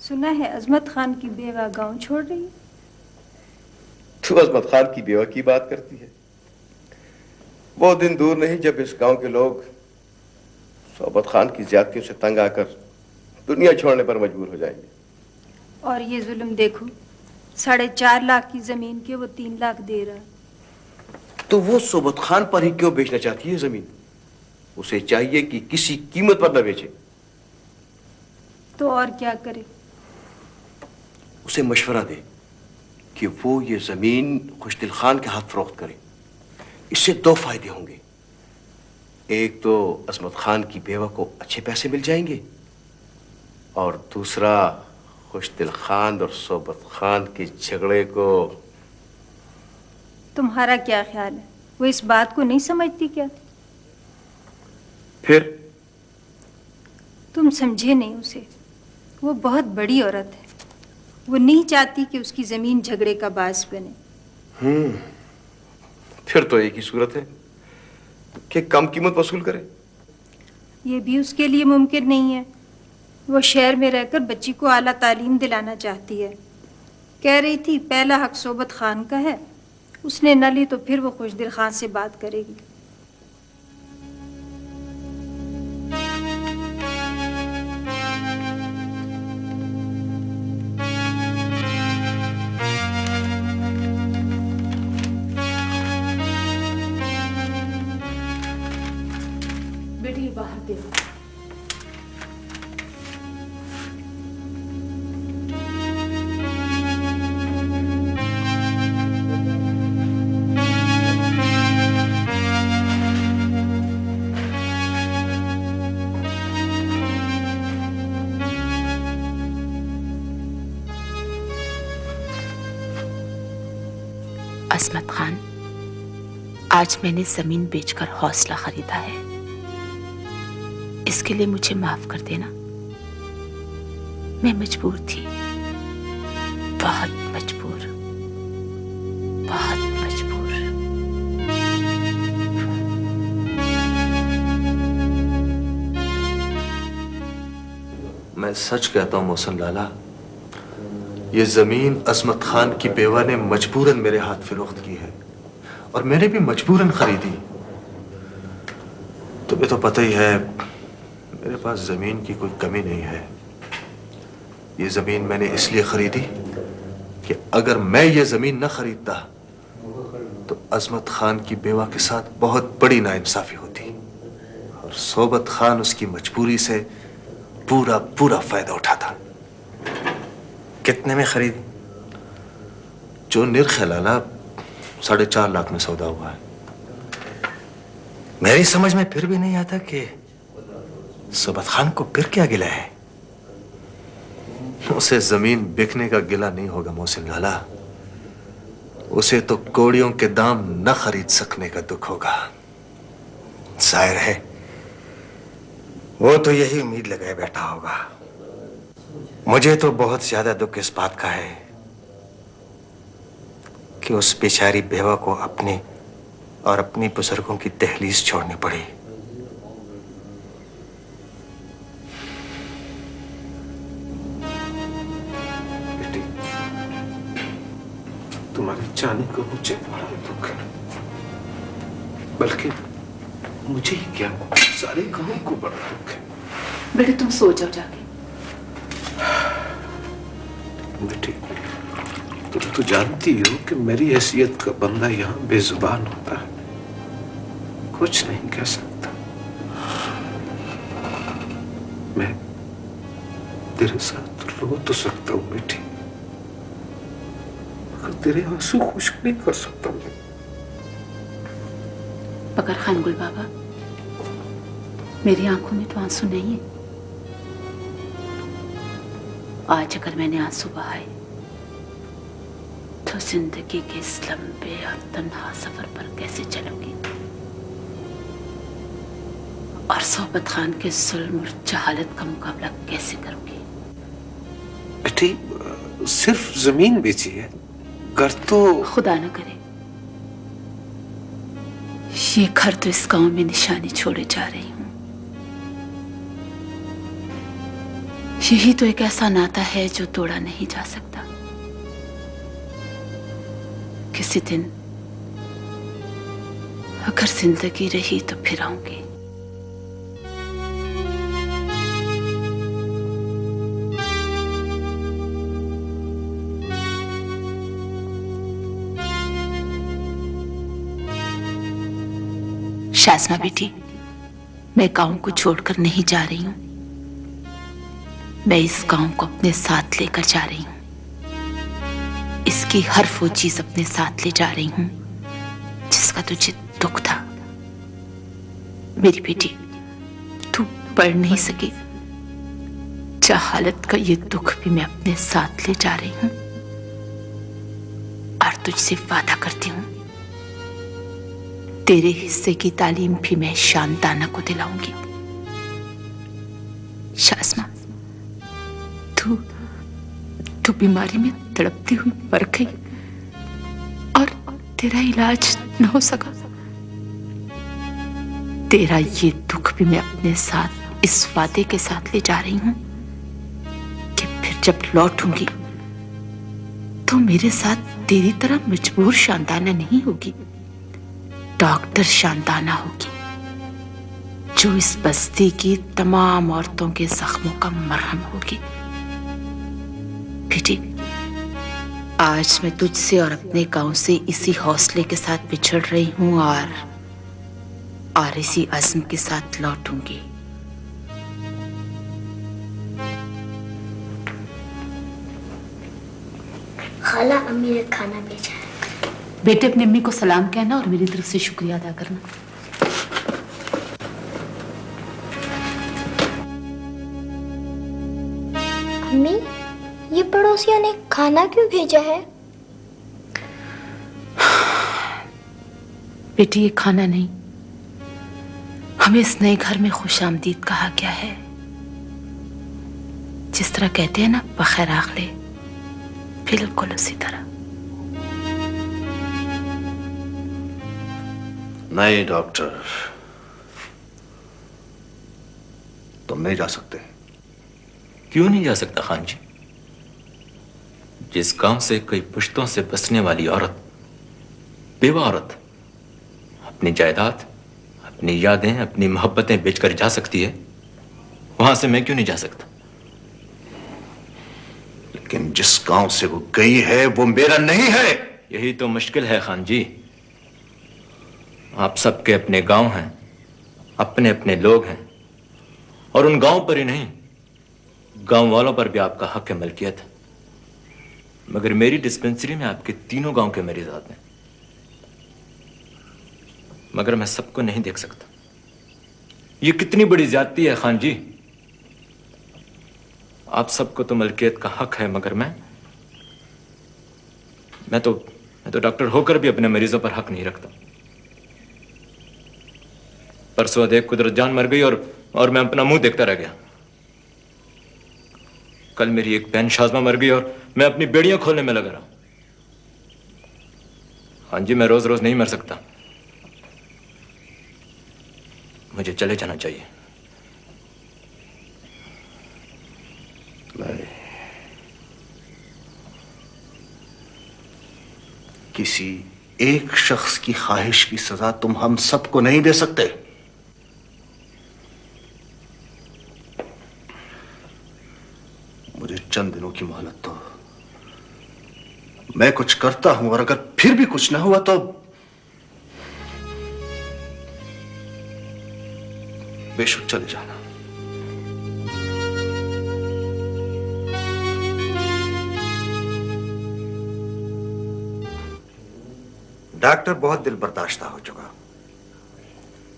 सुना है अजमत खान की बेवा गांव छोड़ रही है। तू अजमत खान की बेवा की बात करती है। वो दिन दूर नहीं जब इस गांव के लोग सोबत खान की ज्यादतियों से तंग आकर दुनिया छोड़ने पर मजबूर हो जाएंगे। और ये जुल्म देखो, 4.5 लाख की जमीन के वो 3 लाख दे रहा। तो वो सोबत खान पर ही क्यों बेचना चाहती है जमीन? उसे चाहिए कि किसी कीमत पर न बेचे। तो और क्या करे? उसे मशवरा दे कि वो ये जमीन खुशदिल खान के हाथ फरोख्त करे। इससे 2 फायदे होंगे। एक तो अजमत खान की बेवा को अच्छे पैसे मिल जाएंगे और दूसरा खुशदिल खान और सोबत खान के झगड़े को। तुम्हारा क्या ख्याल है? वो इस बात को नहीं समझती क्या? फिर तुम समझे नहीं उसे। वो बहुत बड़ी औरत है। वो नहीं चाहती कि उसकी जमीन झगड़े का बास बने। फिर तो एक ही सूरत है कि कम कीमत वसूल करे। ये भी उसके लिए मुमकिन नहीं है। वो शहर में रहकर बच्ची को आला तालीम दिलाना चाहती है। कह रही थी पहला हक सोबत खान का है, उसने न ली तो फिर वो खुशदिल खान से बात करेगी। बेटी बाहर देखो। अजमत खान, आज मैंने जमीन बेचकर हौसला खरीदा है। इसके लिए मुझे माफ कर देना। मैं मजबूर थी, बहुत मजबूर, बहुत मजबूर। मैं सच कहता हूं मोहसिन लाला, ये जमीन अजमत खान की बेवा ने मजबूरन मेरे हाथ फरोख्त की है और मैंने भी मजबूरन खरीदी। तुम्हें तो पता ही है मेरे पास जमीन की कोई कमी नहीं है। ये जमीन मैंने इसलिए खरीदी कि अगर मैं ये जमीन न खरीदता तो अजमत खान की बेवा के साथ बहुत बड़ी नाइंसाफी होती और सोबत खान उसकी मजबूरी से पूरा पूरा फायदा उठाता। कितने में खरीदी? जो निर्ख लाला 4.5 लाख में सौदा हुआ है। मेरी समझ में फिर भी नहीं आता कि सोबत खान को फिर क्या गिला है। उसे जमीन बिकने का गिला नहीं होगा मोहसिन लाला, उसे तो कौड़ियों के दाम न खरीद सकने का दुख होगा। जाहिर है वो तो यही उम्मीद लगाए बैठा होगा। मुझे तो बहुत ज्यादा दुख इस बात का है कि उस बेचारी बेवा को अपने और अपनी बुजुर्गों की दहलीज छोड़नी पड़ी। बेटी, तुम्हारे जाने को मुझे बड़ा दुख है, बल्कि मुझे ही क्या सारे गांव को बड़ा दुख है। बेटे तुम सो जाओ जाके। बेटी, तुम तो जानती हो कि मेरी हैसियत का बंदा यहाँ बेजुबान होता है, कुछ नहीं कह सकता। मैं तेरे साथ रो तो सकता हूँ बेटी, मगर तेरे आंसू खुश्क नहीं कर सकता मैं। बकर खान गुल बाबा, मेरी आंखों में तो आंसू नहीं है। आज अगर मैंने आंसू बहाए तो जिंदगी के इस लंबे और तन्हा सफर पर कैसे चलूंगी और सोबत खान के जुल्म और जहालत का मुकाबला कैसे करूंगी? बेटी, सिर्फ जमीन बेची है, घर तो खुदा न करे ये घर तो इस गांव में निशानी छोड़े जा रही हूं। यही तो एक ऐसा नाता है जो तोड़ा नहीं जा सकता। किसी दिन अगर जिंदगी रही तो फिर आऊंगी। शाज़मा बेटी, मैं गांव को छोड़कर नहीं जा रही हूं। मैं इस गांव को अपने साथ लेकर जा रही हूं। इसकी हर वो चीज अपने साथ ले जा रही हूं जिसका तुझे दुख था। मेरी बेटी, तू पढ़ नहीं सकी, जहालत का ये दुख भी मैं अपने साथ ले जा रही हूं। और तुझसे वादा करती हूं, तेरे हिस्से की तालीम भी मैं शांताना को दिलाऊंगी। शाज़मा, तू बीमारी में तड़पती हुई मर गई और तेरा इलाज न हो सका। तेरा ये दुख भी मैं अपने साथ इस वादे के साथ ले जा रही हूं कि फिर जब लौटूंगी तो मेरे साथ तेरी तरह मजबूर शांताना नहीं होगी, डॉक्टर शांताना होगी, जो इस बस्ती की तमाम औरतों के जख्मों का मरहम होगी। बेटी, आज मैं तुझसे और अपने गांव से इसी हौसले के साथ बिछड़ रही हूं और इसी अज़्म के साथ लौटूंगी। खाला, अम्मी ने खाना भेजा है। बेटे, अपनी अम्मी को सलाम कहना और मेरी तरफ से शुक्रिया अदा करना। अम्मी, ये पड़ोसियों ने खाना क्यों भेजा है? बेटी, ये खाना नहीं, हमें इस नए घर में खुशामदीद कहा गया है। जिस तरह कहते हैं ना, बखैर आखले, बिल्कुल उसी तरह। नहीं डॉक्टर, तुम नहीं जा सकते। क्यों नहीं जा सकता खान जी? जिस गांव से कई पुश्तों से बसने वाली औरत, बेवा औरत, अपनी जायदाद, अपनी यादें, अपनी मोहब्बतें बेचकर जा सकती है, वहां से मैं क्यों नहीं जा सकता? लेकिन जिस गांव से वो गई है वो मेरा नहीं है। यही तो मुश्किल है खान जी। आप सबके अपने गांव हैं, अपने अपने लोग हैं, और उन गांव पर ही नहीं, गांव वालों पर भी आपका हक है मलकियत। मगर मेरी डिस्पेंसरी में आपके तीनों गांव के मरीज आते हैं, मगर मैं सबको नहीं देख सकता। ये कितनी बड़ी ज्यादती है खान जी। आप सबको तो मलकियत का हक है, मगर मैं तो डॉक्टर होकर भी अपने मरीजों पर हक नहीं रखता। परसों देख कुदरत जान मर गई और मैं अपना मुंह देखता रह गया। कल मेरी एक बहन शाज़मा मर गई और मैं अपनी बेड़ियां खोलने में लगा रहा। हाँ जी, मैं रोज रोज नहीं मर सकता, मुझे चले जाना चाहिए। नहीं, किसी एक शख्स की ख्वाहिश की सजा तुम हम सबको नहीं दे सकते। मुझे चंद दिनों की मोहलत दो। मैं कुछ करता हूं और अगर फिर भी कुछ ना हुआ तो बेशक चले जाना। डॉक्टर बहुत दिल बर्दाश्ता हो चुका।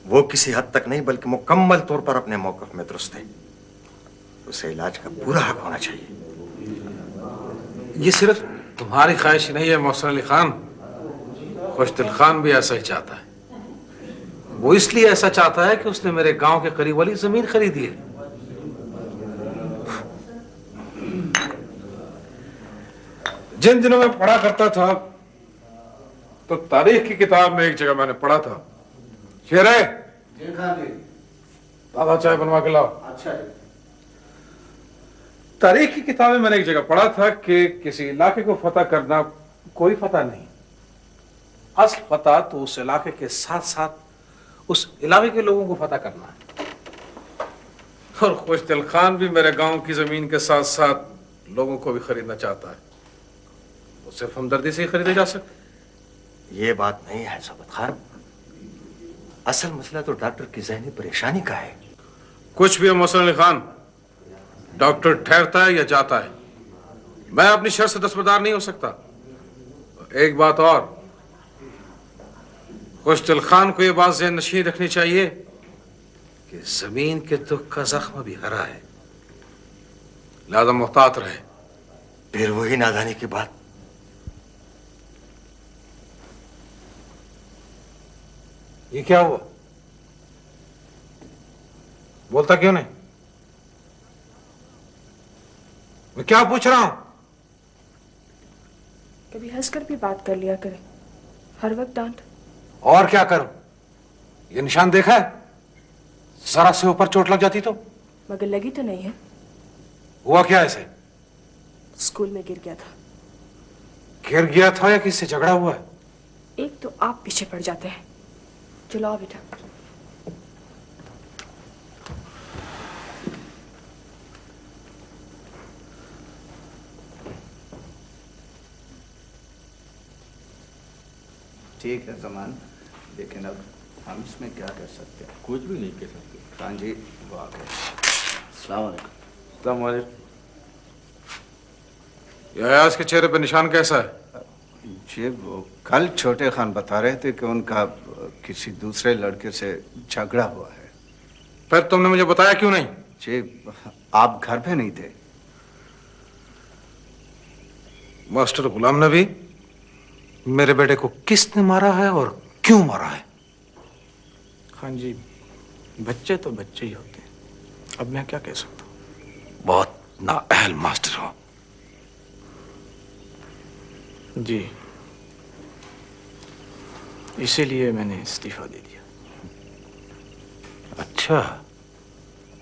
वो किसी हद तक नहीं बल्कि मुकम्मल तौर पर अपने मौक़िफ़ में दुरुस्त है। उसे इलाज का पूरा हक होना चाहिए। ये सिर्फ तुम्हारी ख्वाहिश नहीं है मोहसिन अली खान, खुशदिल खान भी ऐसा ही चाहता है। वो इसलिए ऐसा चाहता है कि उसने मेरे गांव के करीब वाली जमीन खरीदी है। जिन दिनों में पढ़ा करता था तो तारीख की किताब में एक जगह मैंने पढ़ा था, शेर है दादा चाय बनवा के लाओ। अच्छा तारीख की किताब में मैंने एक जगह पढ़ा था कि किसी इलाके को फतह करना कोई फतह नहीं, असल फतह तो उस इलाके के साथ साथ उस इलाके के लोगों को फतह करना है। और खुशदिल खान भी मेरे गांव की जमीन के साथ साथ लोगों को भी खरीदना चाहता है। वो सिर्फ हमदर्दी से ही खरीदे जा सकते। ये बात नहीं है ज़ुबैर खान, असल मसला तो डॉक्टर की ज़हनी परेशानी का है। कुछ भी हो मोहसिन अली खान, डॉक्टर ठहरता है या जाता है, मैं अपनी शर्त से दस्तबरदार नहीं हो सकता। एक बात और, खुशदिल खान को यह बात ज़हन नशीन रखनी चाहिए कि जमीन के दुख का जख्म भी हरा है, लिहाजा मुहतात रहे। फिर वही नादानी की बात। ये क्या हुआ? बोलता क्यों नहीं? मैं क्या पूछ रहा हूं? कभी हंसकर भी बात कर लिया करे, हर वक्त डांट। और क्या करूं? ये निशान देखा है? जरा से ऊपर चोट लग जाती तो। मगर लगी तो नहीं है। हुआ क्या ऐसे? स्कूल में गिर गया था। गिर गया था या किससे झगड़ा हुआ है? एक तो आप पीछे पड़ जाते हैं। चलो आओ बेटा। ठीक है जमान, लेकिन अब हम इसमें क्या कर सकते हैं? कुछ भी नहीं कर सकते। हाँ जी, वो आ गए। अस्सलाम वालेकुम। अयाज के चेहरे पर निशान कैसा है? जी वो कल छोटे खान बता रहे थे कि उनका किसी दूसरे लड़के से झगड़ा हुआ है। फिर तुमने मुझे बताया क्यों नहीं? जी आप घर पे नहीं थे। मास्टर गुलाम नबी, मेरे बेटे को किसने मारा है और क्यों मारा है? हाँ जी, बच्चे तो बच्चे ही होते हैं, अब मैं क्या कह सकता हूँ। बहुत नाअहल मास्टर हो। जी, इसीलिए मैंने इस्तीफा दे दिया। अच्छा,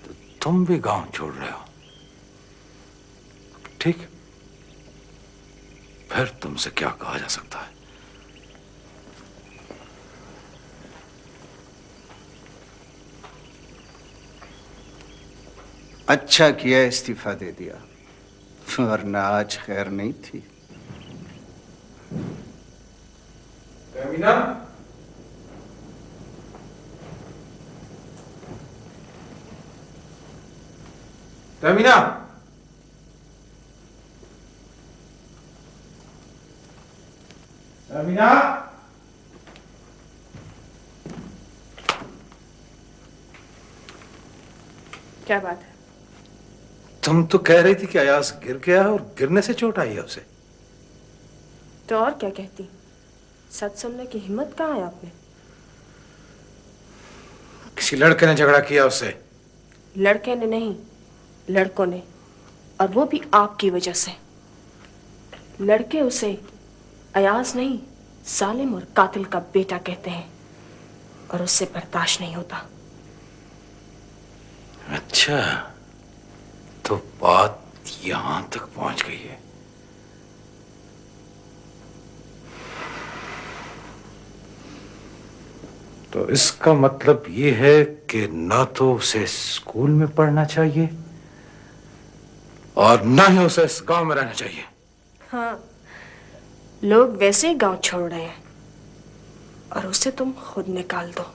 तो तुम भी गांव छोड़ रहे हो? ठीक, फिर तुमसे क्या कहा जा सकता है? अच्छा किया इस्तीफा दे दिया, वरना आज खैर नहीं थी। तहमीना? तहमीना? तहमीना? क्या बात है? तुम तो कह रही थी कि अयाज गिर गया और गिरने से चोट आई है उसे। तो और क्या कहती? सच सुनने की हिम्मत कहाँ है आप में? किसी लड़के ने झगड़ा किया उससे। लड़के ने नहीं, लड़कों ने, और वो भी आपकी वजह से। लड़के उसे अयाज नहीं, जालिम और कातिल का बेटा कहते हैं, और उससे बर्दाश्त नहीं होता। अच्छा, तो बात यहां तक पहुंच गई है। तो इसका मतलब ये है कि ना तो उसे स्कूल में पढ़ना चाहिए और ना ही उसे इस गांव में रहना चाहिए। हाँ, लोग वैसे ही गांव छोड़ रहे हैं और उसे तुम खुद निकाल दो।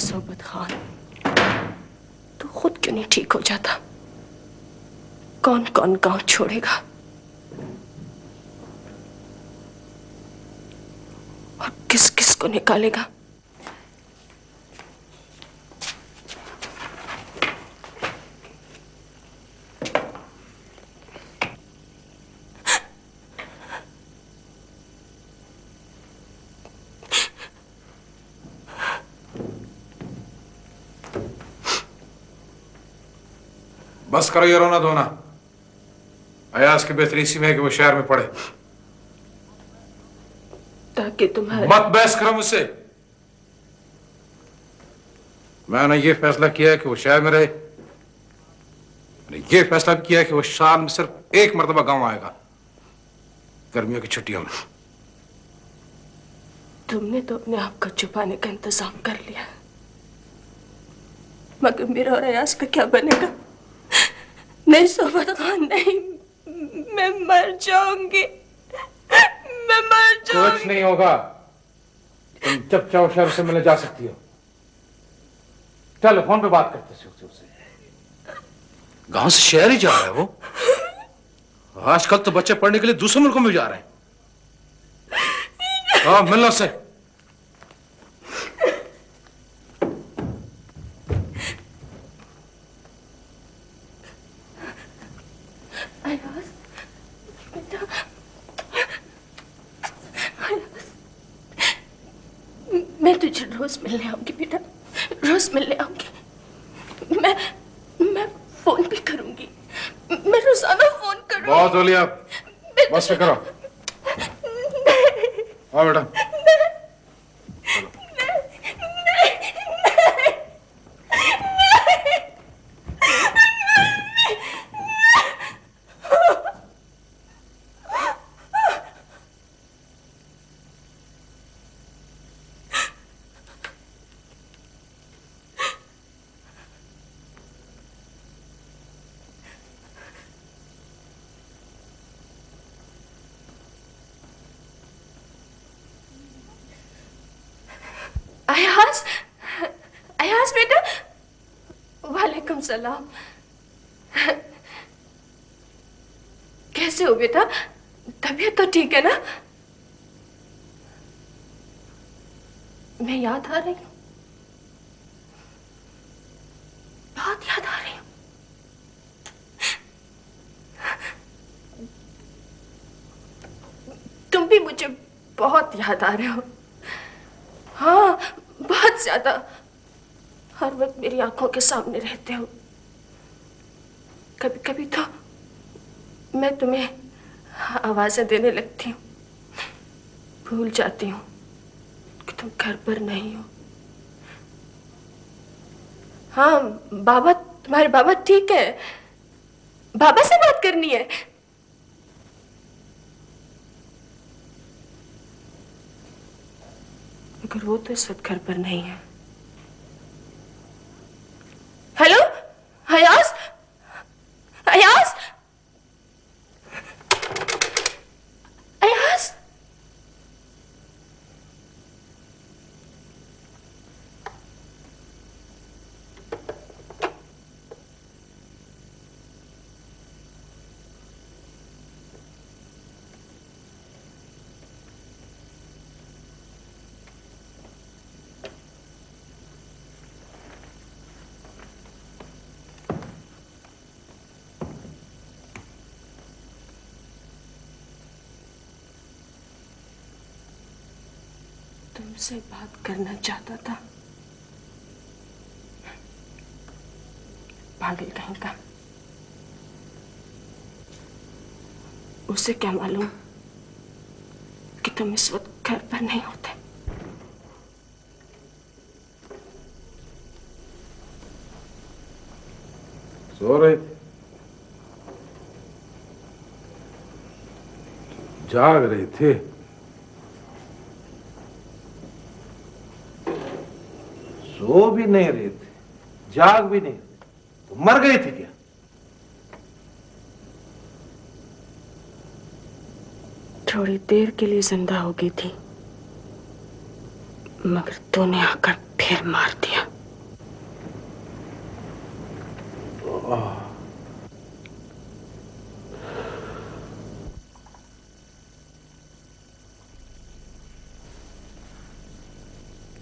ज़ुबैर खान, तू खुद क्यों नहीं ठीक हो जाता? कौन कौन गांव छोड़ेगा और किस किस को निकालेगा? बस करो ये रोना धोना। अयाज की बेहतरी इसी में है कि वो शहर में पढ़े। ताकि तुम्हारे मत बहस करो मुझसे। मैंने ये फैसला किया है कि वो शहर में रहे। मैंने ये फैसला भी किया है कि वो साल में सिर्फ एक मर्तबा गांव आएगा, गर्मियों की छुट्टियों में। तुमने तो अपने आप को छुपाने का इंतजाम कर लिया, मगर मेरा और अयाज का क्या बनेगा? नहीं सोबत खान, नहीं, मैं मर जाऊंगी, मैं मर जाऊंगी। कुछ नहीं होगा, तुम जब चाहो शहर से मिलने जा सकती हो। चलो फोन पे बात करते से उससे। गांव से शहर ही जा रहा है वो। आजकल तो बच्चे पढ़ने के लिए दूसरे मुल्कों में जा रहे हैं। हाँ, मिलना से। अयाज, बेटा, अयाज, मैं तुझे रोज मिलने आऊंगी बेटा, रोज मिलने आऊंगी। मैं फोन भी करूंगी, मैं रोजाना फोन करूंगी। बहुत हो लिया, बस पे करो। आओ बेटा। अयाज, अयाज बेटा, वालेकुम सलाम। कैसे हो बेटा? तबीयत तो ठीक है ना? मैं याद आ रही हूँ, बहुत याद आ रही हूँ। तुम भी मुझे बहुत याद आ रहे हो। हाँ, बहुत ज्यादा। हर वक्त मेरी आंखों के सामने रहते हो। कभी कभी तो मैं तुम्हें आवाजें देने लगती हूँ, भूल जाती हूँ कि तुम घर पर नहीं हो। हाँ, बाबा, तुम्हारे बाबा ठीक है, बाबा से बात करनी है। मगर वो तो इस वक्त घर पर नहीं है। हेलो अयाज, अयाज, अयाज। तुमसे बात करना चाहता था, पागल कहीं का। उसे क्या मालूम कि तुम इस वक्त घर पर नहीं होते। सो रहे थे, जाग रहे थे। सो भी नहीं रहे थे, जाग भी नहीं, तो मर गए थे क्या? थोड़ी देर के लिए जिंदा हो गई थी, मगर तूने आकर फिर मार दिया।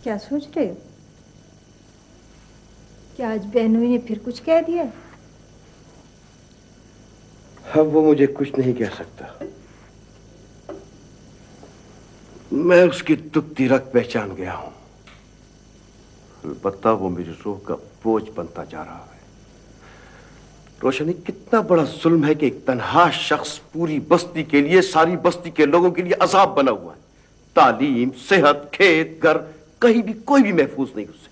क्या सोच रहे हो? क्या आज बहनोई ने फिर कुछ कह दिया? अब वो मुझे कुछ नहीं कह सकता। मैं उसकी दुखती रग पहचान गया हूं। अलबत्ता वो मेरी रूह का बोझ बनता जा रहा है। रोशनी, कितना बड़ा जुल्म है कि एक तन्हा शख्स पूरी बस्ती के लिए, सारी बस्ती के लोगों के लिए अजाब बना हुआ है। तालीम, सेहत, खेत, घर, कहीं भी कोई भी महफूज नहीं उससे।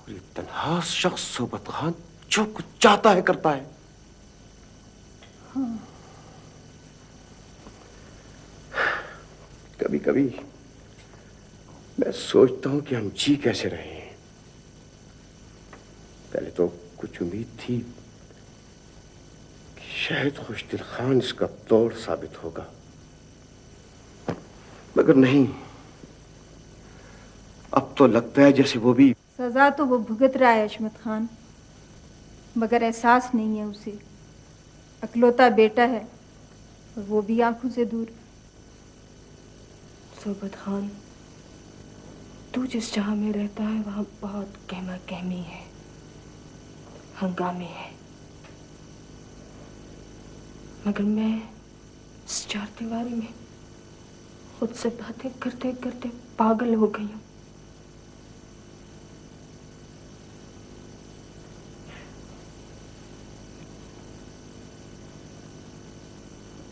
और ये तन्हा शख्स सोबत खान जो कुछ चाहता है करता है। कभी कभी मैं सोचता हूं कि हम जी कैसे रहे हैं। पहले तो कुछ उम्मीद थी कि शायद खुशदिल खान इसका तोड़ साबित होगा, मगर नहीं। अब तो लगता है जैसे वो भी सजा तो वो भुगत रहा है अशमत खान, मगर एहसास नहीं है उसे। अकलौता बेटा है और वो भी आंखों से दूर। सोबत खान, तू जिस जहां में रहता है वहां बहुत कहमा कहमी है, हंगामे है। मगर मैं इस चार दीवारी में खुद से बातें करते करते पागल हो गई हूं।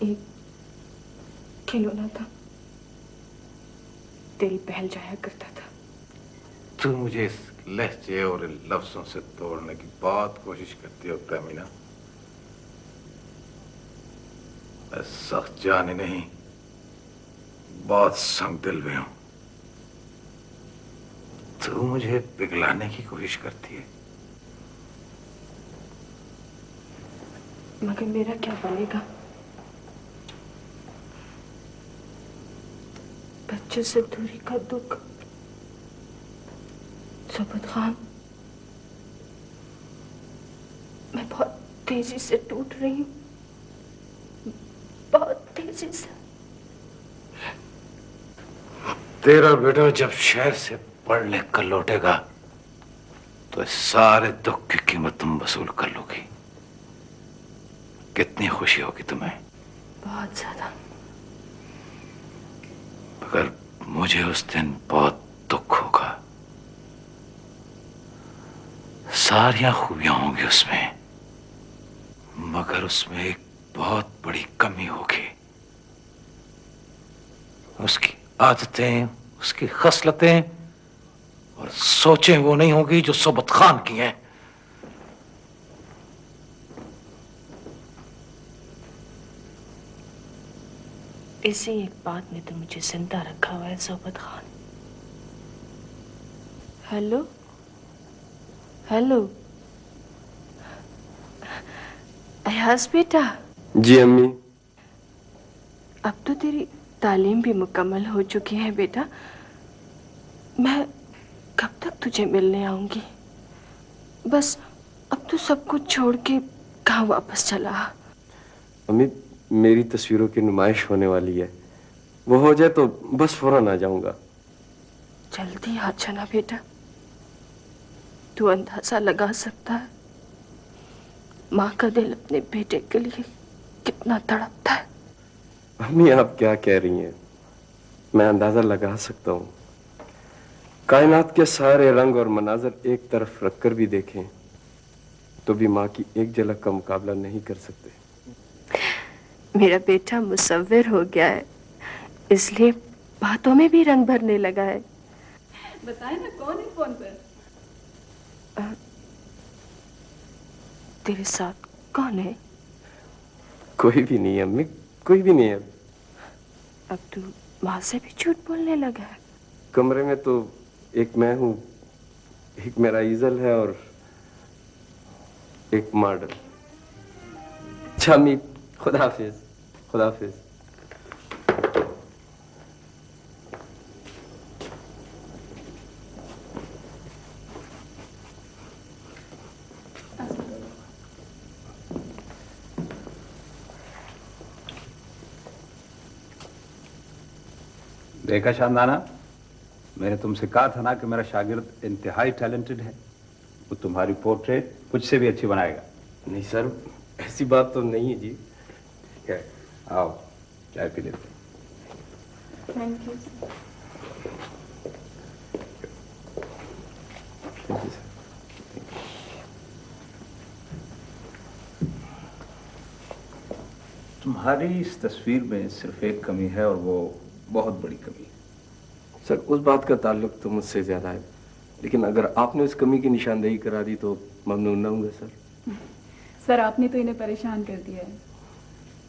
एक खिलौना था, दिल बहल जाया करता था। तू मुझे इस लहजे और इन लफ्जों से तोड़ने की बहुत कोशिश करती हो तमीना। मैं सख्त जाने नहीं, बहुत संग दिल में हूं। तू मुझे पिघलाने की कोशिश करती है। मगर मेरा क्या बनेगा? बच्चे से दूरी का दुख। सोबत खान, मैं बहुत तेजी से टूट रही हूँ, बहुत तेजी से। तेरा बेटा जब शहर से पढ़ लिख कर लौटेगा तो इस सारे दुख की कीमत तुम वसूल कर लोगी। कितनी खुशी होगी तुम्हें? बहुत ज्यादा। मगर मुझे उस दिन बहुत दुख होगा। सारियां खूबियां होंगी उसमें, मगर उसमें एक बहुत बड़ी कमी होगी। उसकी आदतें, उसकी खसलतें और सोचें वो नहीं होगी जो सोबत खान की हैं। इसी एक बात ने तो मुझे जिंदा रखा हुआ है सोबत खान। हेलो हेलो, अयाज बेटा। जी अम्मी। अब तो तेरी तालीम भी मुकम्मल हो चुकी है बेटा। मैं कब तक तुझे मिलने आऊंगी? बस अब तो सब कुछ छोड़ के गांव वापस चला। अम्मी, मेरी तस्वीरों की नुमाइश होने वाली है, वो हो जाए तो बस फौरन आ जाऊंगा। जल्दी आ जाना बेटा। तू अंदाजा लगा सकता है माँ का दिल अपने बेटे के लिए कितना तड़पता है। अम्मी, आप क्या कह रही हैं? मैं अंदाजा लगा सकता हूँ। कायनात के सारे रंग और मनाजर एक तरफ रखकर भी देखें तो भी माँ की एक झलक का मुकाबला नहीं कर सकते। मेरा बेटा मुसव्विर हो गया है, इसलिए बातों में भी रंग भरने लगा है। बताए ना कौन है फोन पर? तेरे साथ कौन है? कोई भी नहीं है अम्मी, कोई भी नहीं है। अब तू माँ से भी झूठ बोलने लगा है। कमरे में तो एक मैं हूँ, एक मेरा ईजल है और एक मॉडल। अच्छा अम्मी, खुदा हाफिज। खुदा हाफिज। देखा शानदाना, मैंने तुमसे कहा था ना कि मेरा शागिर्द इंतहाई टैलेंटेड है। वो तुम्हारी पोर्ट्रेट मुझसे भी अच्छी बनाएगा। नहीं सर, ऐसी बात तो नहीं है जी। क्या, आओ चाय पी लेते। Thank you. तुम्हारी इस तस्वीर में सिर्फ एक कमी है और वो बहुत बड़ी कमी है। सर उस बात का ताल्लुक तो मुझसे ज्यादा है, लेकिन अगर आपने उस कमी की निशानदेही करा दी तो ममनून रहूंगा सर। सर आपने तो इन्हें परेशान कर दिया है।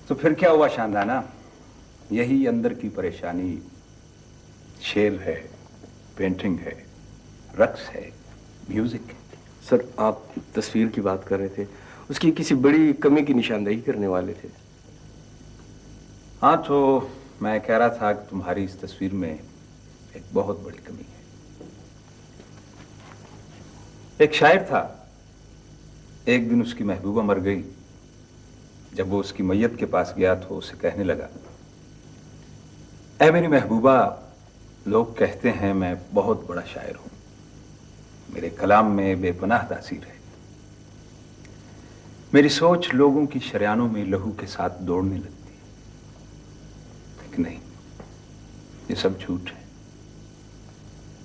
तो फिर क्या हुआ शानदाना? यही अंदर की परेशानी शेर है, पेंटिंग है, रक्स है, म्यूजिक है। सर आप तस्वीर की बात कर रहे थे, उसकी किसी बड़ी कमी की निशानदेही करने वाले थे। हाँ, तो मैं कह रहा था कि तुम्हारी इस तस्वीर में एक बहुत बड़ी कमी है। एक शायर था, एक दिन उसकी महबूबा मर गई। जब वो उसकी मैयत के पास गया तो उसे कहने लगा, ऐ मेरी महबूबा, लोग कहते हैं मैं बहुत बड़ा शायर हूं, मेरे कलाम में बेपनाह तासीर है, मेरी सोच लोगों की शरियानों में लहू के साथ दौड़ने लगती है। लेकिन नहीं, ये सब झूठ है,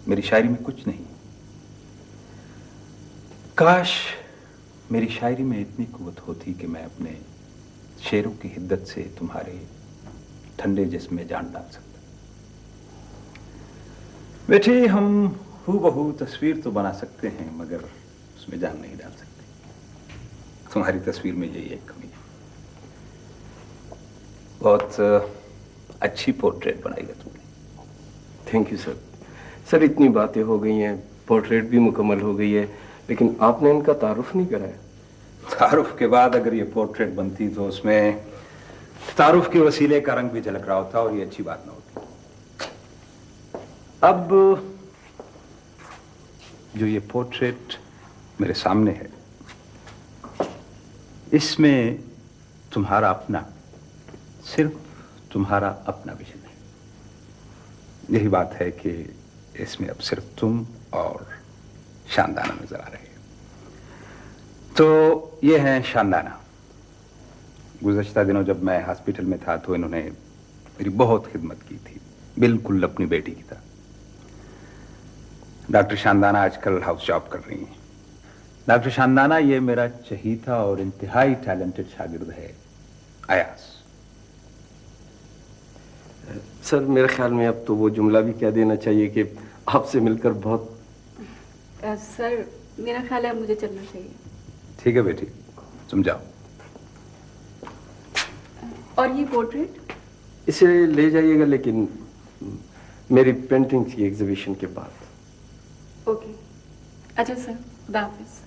मेरी शायरी में कुछ नहीं। काश मेरी शायरी में इतनी कुव्वत होती कि मैं अपने शेरों की हिद्दत से तुम्हारे ठंडे जिस्म में जान डाल सकता। बेटी, हम हूबहू तस्वीर तो बना सकते हैं मगर उसमें जान नहीं डाल सकते। तुम्हारी तस्वीर में यही एक कमी है। बहुत अच्छी पोर्ट्रेट बनाई है तुमने। Thank you sir. सर इतनी बातें हो गई हैं, पोर्ट्रेट भी मुकम्मल हो गई है, लेकिन आपने इनका तारुफ नहीं कराया। तारुफ के बाद अगर ये पोर्ट्रेट बनती तो उसमें तारुफ के वसीले का रंग भी झलक रहा होता और ये अच्छी बात ना होती। अब जो ये पोर्ट्रेट मेरे सामने है, इसमें तुम्हारा अपना, सिर्फ तुम्हारा अपना विजन है। यही बात है कि इसमें अब सिर्फ तुम और शानदाना नजर आ रहे हैं। तो ये है शानदाना। गुज़श्ता दिनों जब मैं हॉस्पिटल में था तो इन्होंने मेरी बहुत खिदमत की थी, बिल्कुल अपनी बेटी की तरह। डॉक्टर शानदाना आजकल हाउस जॉब कर रही हैं। डॉक्टर शानदाना ये मेरा चहीता और इंतहाई टैलेंटेड शागिर्द है, अयाज। सर मेरे ख्याल में अब तो वो जुमला भी कह देना चाहिए कि आपसे मिलकर बहुत। सर मेरा ख्याल है अब मुझे चलना चाहिए। ठीक है बेटी, तुम जाओ। और ये पोर्ट्रेट? इसे ले जाइएगा, लेकिन मेरी पेंटिंग्स की एग्जीबिशन के बाद। ओके। अच्छा सर, खुदा हाफिज।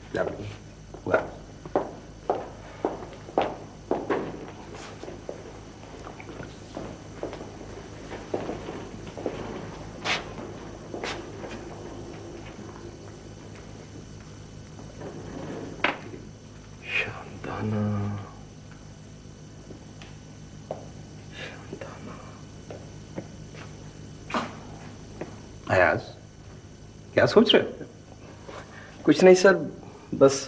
अयाज, क्या सोच रहे हो? कुछ नहीं सर, बस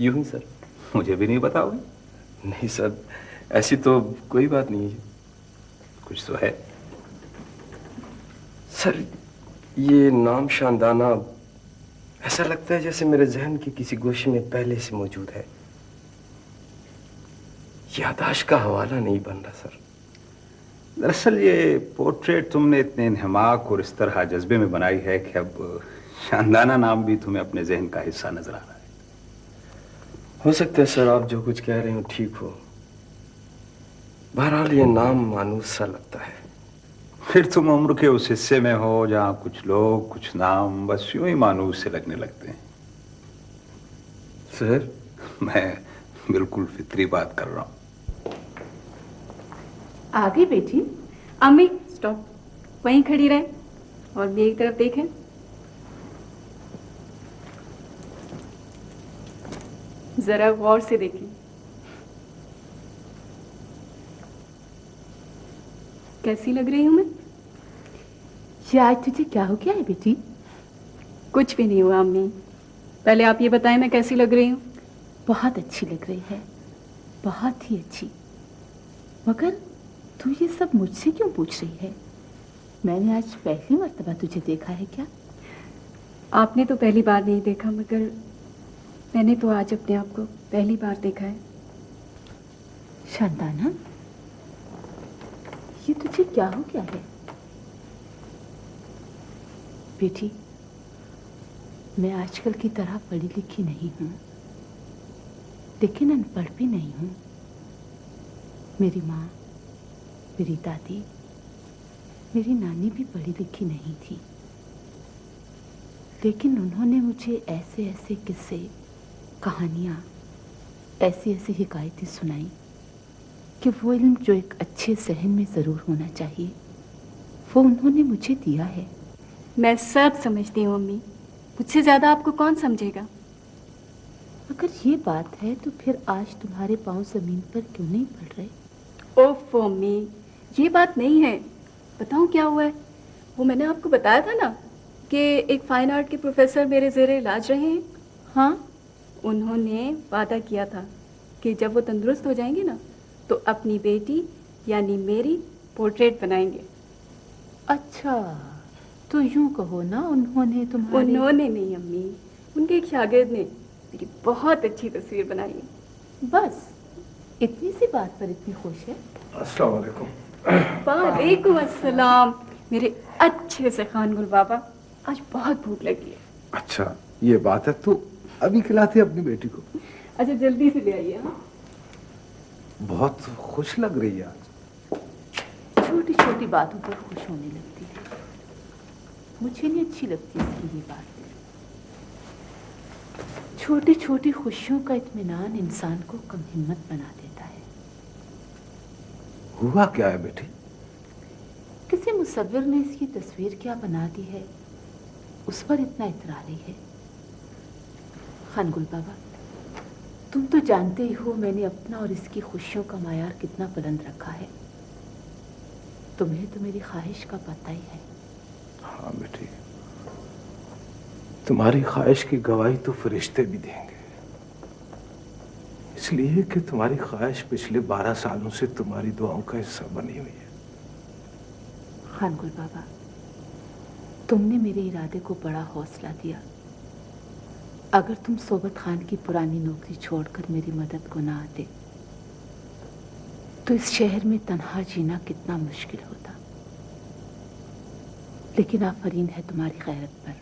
यूं ही सर। मुझे भी नहीं बताओगे? नहीं सर, ऐसी तो कोई बात नहीं है। कुछ तो है सर। ये नाम शानदाना ऐसा लगता है जैसे मेरे जहन के किसी गोशे में पहले से मौजूद है। यादाश्त का हवाला नहीं बन रहा सर। दरअसल ये पोर्ट्रेट तुमने इतने इन्हमाक और इस तरह जज्बे में बनाई है कि अब शानदाना नाम भी तुम्हें अपने जहन का हिस्सा नजर आ रहा है। हो सकता है सर आप जो कुछ कह रहे हो ठीक हो। बहरहाल ये नाम मानूस सा लगता है। फिर तुम उम्र के उस हिस्से में हो जहां कुछ लोग, कुछ नाम बस यूं ही मानूस से लगने लगते हैं। सर मैं बिल्कुल फितरी बात कर रहा हूं। आ गई बेटी। अम्मी स्टॉप, वहीं खड़ी रहे और मेरी तरफ देखें। जरा गौर से देखें। कैसी लग रही हूं मैं? ये आज तुझे क्या हो गया है बेटी? कुछ भी नहीं हुआ अम्मी, पहले आप ये बताएं मैं कैसी लग रही हूँ। बहुत अच्छी लग रही है, बहुत ही अच्छी। मगर तू ये सब मुझसे क्यों पूछ रही है? मैंने आज पहली मर्तबा तुझे देखा है क्या? आपने तो पहली बार नहीं देखा, मगर मैंने तो आज अपने आप को पहली बार देखा है। शानदाना, ये तुझे क्या हो गया है? बेटी, मैं आजकल की तरह पढ़ी लिखी नहीं हूँ, लेकिन अनपढ़ भी नहीं हूँ। मेरी माँ, मेरी दादी, मेरी नानी भी पढ़ी लिखी नहीं थी, लेकिन उन्होंने मुझे ऐसे ऐसे किस्से, कहानियाँ, ऐसी ऐसी हिकायतें सुनाई कि वो इल्म जो एक अच्छे सहन में ज़रूर होना चाहिए, वो उन्होंने मुझे दिया है। मैं सब समझती हूँ अम्मी, मुझसे ज़्यादा आपको कौन समझेगा। अगर ये बात है तो फिर आज तुम्हारे पाँव ज़मीन पर क्यों नहीं पड़ रहे? ओफ अम्मी, ये बात नहीं है। बताऊँ क्या हुआ है? वो मैंने आपको बताया था ना कि एक फाइन आर्ट के प्रोफेसर मेरे ज़ेरे इलाज रहे हैं। हाँ, उन्होंने वादा किया था कि जब वो तंदुरुस्त हो जाएंगे ना तो अपनी बेटी यानी मेरी पोर्ट्रेट बनाएंगे। अच्छा, तो यूं कहो ना, उन्होंने तुम्हारे... उन्होंने नहीं अम्मी, उनके एक शागिर्द ने मेरी बहुत अच्छी तस्वीर बनाई है। बस इतनी सी बात पर इतनी खुश है? अस्सलाम वालेकुम। वालेकुम अस्सलाम। मेरे अच्छे से खानगुल बाबा, आज बहुत भूख लगी है। अच्छा ये बात है, तो अभी खिलाते अपनी बेटी को। अच्छा जल्दी से ले आइए। हाँ, बहुत खुश लग रही है आज। छोटी छोटी बातों पर खुश होने लगती है। मुझे नहीं अच्छी लगती इसकी ये बात। छोटी छोटी खुशियों का इत्मीनान इंसान को कम हिम्मत बना देता है। हुआ क्या है बेटी? किसी मुसव्विर ने इसकी तस्वीर क्या बना दी है, उस पर इतना इतरारी है। खानगुल बाबा, तुम तो जानते ही हो मैंने अपना और इसकी खुशियों का मायार कितना बुलंद रखा है। तुम्हें तो मेरी ख्वाहिश का पता ही है। हाँ बेटी, तुम्हारी ख्वाहिश की गवाही तो फरिश्ते भी देंगे, इसलिए कि तुम्हारी ख्वाहिश पिछले 12 सालों से तुम्हारी दुआओं का हिस्सा बनी हुई है। खानगुल बाबा, तुमने मेरे इरादे को बड़ा हौसला दिया। अगर तुम सोबत खान की पुरानी नौकरी छोड़कर मेरी मदद को ना आते तो इस शहर में तन्हा जीना कितना मुश्किल होता। लेकिन आफरीन है तुम्हारी गैरत पर,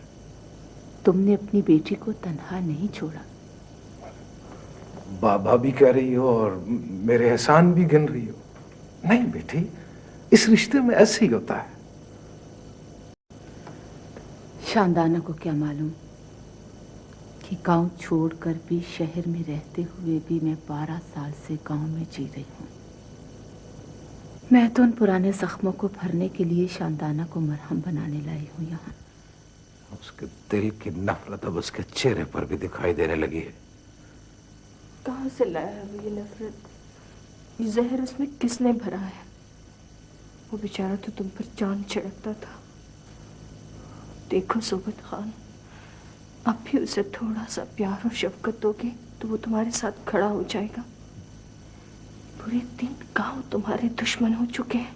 तुमने अपनी बेटी को तन्हा नहीं छोड़ा। बाबा भी कह रही हो और मेरे एहसान भी गिन रही हो। नहीं बेटी, इस रिश्ते में ऐसे ही होता है। शानदाना को क्या मालूम कि गांव छोड़कर भी शहर में रहते हुए भी मैं 12 साल से गांव में जी रही हूँ। मैं तो उन पुराने जख्मों को भरने के लिए शानदाना को मरहम बनाने लाई हूँ यहाँ। उसके दिल की नफरत अब उसके चेहरे पर भी दिखाई देने लगी है। कहाँ से लाया है वो ये नफरत? ये जहर उसमें किसने भरा है? वो बेचारा तो तुम पर जान छिड़कता था। देखो सोबत खान, अब भी उसे थोड़ा सा प्यार और शफकत दोगे तो वो तुम्हारे साथ खड़ा हो जाएगा। पूरे 3 गांव तुम्हारे दुश्मन हो चुके हैं,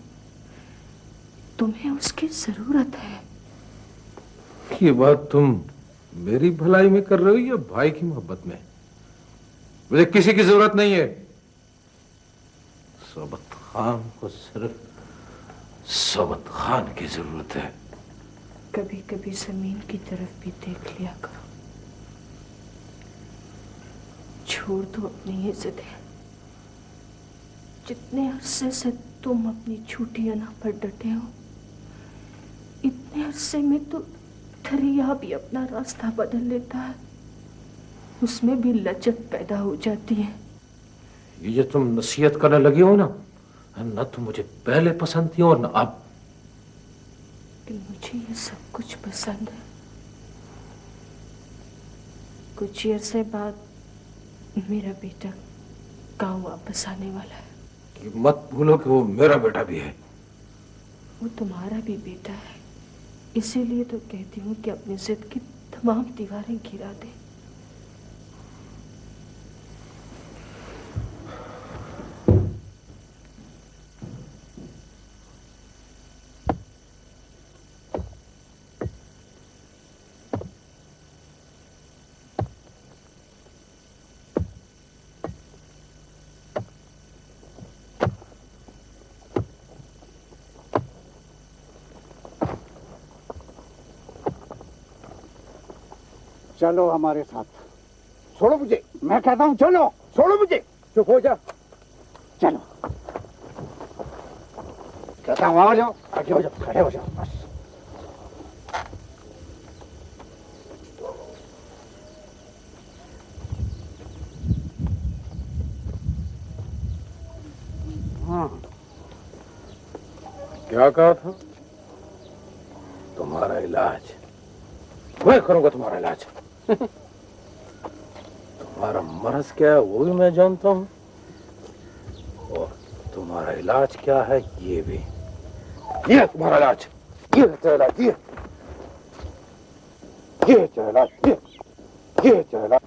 तुम्हें उसकी जरूरत है। ये बात तुम मेरी भलाई में कर रहे हो या भाई की मोहब्बत में? मुझे किसी की जरूरत नहीं है। सोबत खान को सिर्फ सोबत खान की जरूरत है। कभी कभी जमीन की तरफ भी देख लिया करो। छोड़ दो अपनी ये जिदें। जितने अरसे से तुम अपनी झूठी अना पर डटे हो, इतने अरसे में तो दरिया भी अपना रास्ता बदल लेता है, उसमें भी लचक पैदा हो जाती है। ये तुम नसीहत करने लगी हो ना, न तो मुझे पहले पसंद थी और न अब। कि मुझे ये सब कुछ पसंद है। कुछ अरसे बाद मेरा बेटा गांव वापस आने वाला है। कि मत भूलो कि वो मेरा बेटा भी है। वो तुम्हारा भी बेटा है, इसीलिए तो कहती हूँ कि अपनी जिद की तमाम दीवारें गिरा दे। चलो हमारे साथ। छोड़ो मुझे, मैं कहता हूँ चलो, छोड़ो मुझे। चुप हो जा, चलो। कहता हूँ आ जाओ, आगे हो जाओ, खड़े हो जाओ बस। हाँ, क्या कहा था? तुम्हारा इलाज मैं करूंगा, तुम्हारा इलाज। तुम्हारा मर्ज क्या है वो भी मैं जानता हूं, और तुम्हारा इलाज क्या है ये भी। ये तुम्हारा इलाज, ये तेरा इलाज, ये तेरा इलाज, ये तेरा इलाज,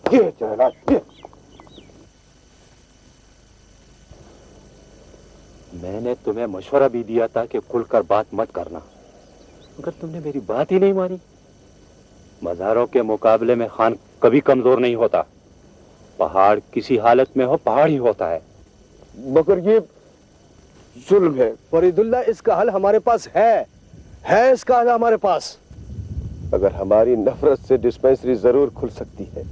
ये तेरा इलाज, ये। मैंने तुम्हें मशवरा भी दिया था कि खुलकर बात मत करना, मगर तुमने मेरी बात ही नहीं मानी। मज़ारों के मुकाबले में खान कभी कमजोर नहीं होता। पहाड़ किसी हालत में हो पहाड़ ही होता है। मगर ये जुल्म है फरीदुल्लाह, इसका हल हमारे पास है इसका हल हमारे पास। अगर हमारी नफरत से डिस्पेंसरी जरूर खुल सकती है।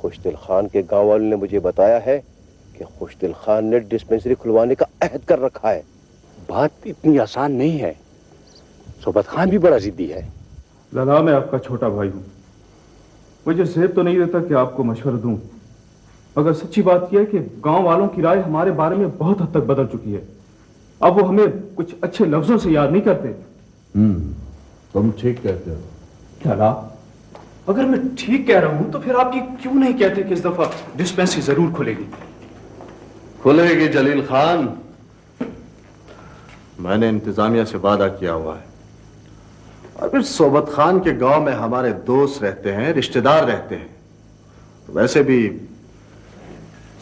खुशदिल खान के गांव वालों ने मुझे बताया है कि खुशदिल खान ने डिस्पेंसरी खुलवाने का अहद कर रखा है। बात इतनी आसान नहीं है। सोबत खान भी बड़ा जिद्दी है। लाला, मैं आपका छोटा भाई हूं, मुझे सेब तो नहीं देता कि आपको मशवरा दूं, मगर सच्ची बात यह है कि गांव वालों की राय हमारे बारे में बहुत हद तक बदल चुकी है। अब वो हमें कुछ अच्छे लफ्जों से याद नहीं करते। तुम ठीक कहते हो लाला, अगर मैं ठीक कह रहा हूं तो फिर आप ये क्यों नहीं कहते कि इस दफा डिस्पेंसरी जरूर खुलेगी? खुलेगी जलील खान। मैंने इंतजामिया से वादा किया हुआ है, और फिर सोबत खान के गांव में हमारे दोस्त रहते हैं, रिश्तेदार रहते हैं। वैसे भी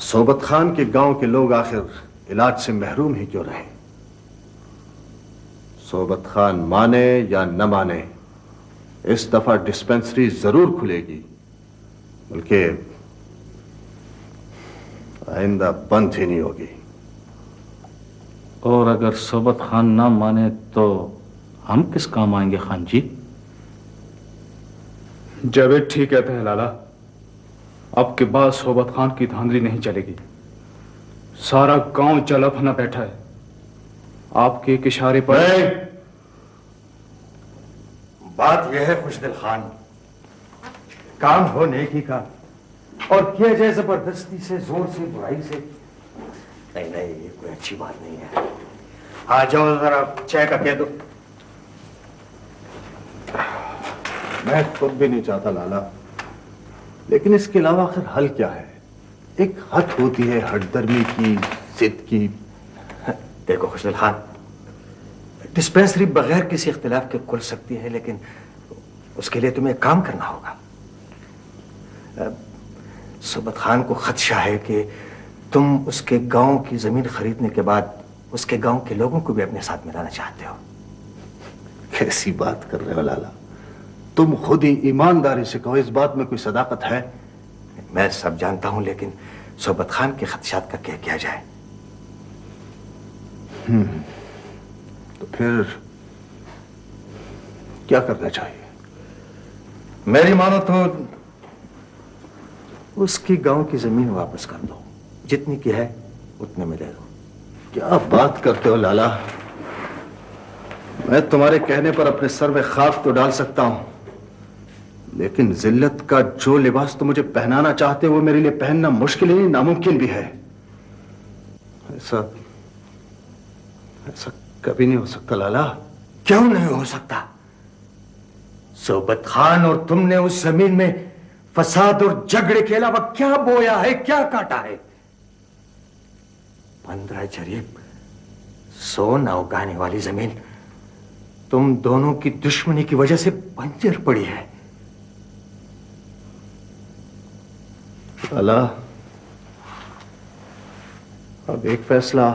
सोबत खान के गांव के लोग आखिर इलाज से महरूम ही क्यों रहे। सोबत खान माने या न माने, इस दफा डिस्पेंसरी जरूर खुलेगी, बल्कि आइंदा बंद ही नहीं होगी। और अगर सोबत खान ना माने तो हम किस काम आएंगे खान जी? जावेद ठीक कहते हैं लाला, अब के बाद सोबत खान की धांधली नहीं चलेगी। सारा गांव जला फना बैठा है आपके एक इशारे पर। बात यह है खुशदिल खान, काम हो नेकी का और किया जाए जबरदस्ती से, जोर से, बुराई से। नहीं नहीं, ये कोई अच्छी बात नहीं है। आ जाओ जरा चाय का कह दो। मैं खुद भी नहीं चाहता लाला, लेकिन इसके अलावा आखिर हल क्या है? एक हद होती है हठधर्मी की, जिद की। देखो खुशदिल खान, डिस्पेंसरी बगैर किसी इख्तिलाफ के खुल सकती है, लेकिन उसके लिए तुम्हें काम करना होगा। सोबत खान को खदशा है कि तुम उसके गांव की जमीन खरीदने के बाद उसके गांव के लोगों को भी अपने साथ मिलाना चाहते हो। कैसी बात कर रहे हो लाला? तुम खुद ही ईमानदारी से कहो, इस बात में कोई सदाकत है? मैं सब जानता हूं, लेकिन सोबत खान के खदशात का क्या किया जाए? तो फिर क्या करना चाहिए? मेरी मानो तो उसकी गांव की जमीन वापस कर दो, जितनी की है उतने में दे दो। क्या बात करते हो लाला? मैं तुम्हारे कहने पर अपने सर में खाक तो डाल सकता हूं, लेकिन जिल्लत का जो लिबास तुम मुझे पहनाना चाहते हो वो मेरे लिए पहनना मुश्किल ही नहीं, नामुमकिन भी है। ऐसा कभी नहीं हो सकता लाला। क्यों नहीं हो सकता? सोबत खान और तुमने उस जमीन में फसाद और झगड़े के अलावा क्या बोया है, क्या काटा है? 15 जरीब 100 न उगाने वाली जमीन तुम दोनों की दुश्मनी की वजह से बंजर पड़ी है। लाला, अब एक फैसला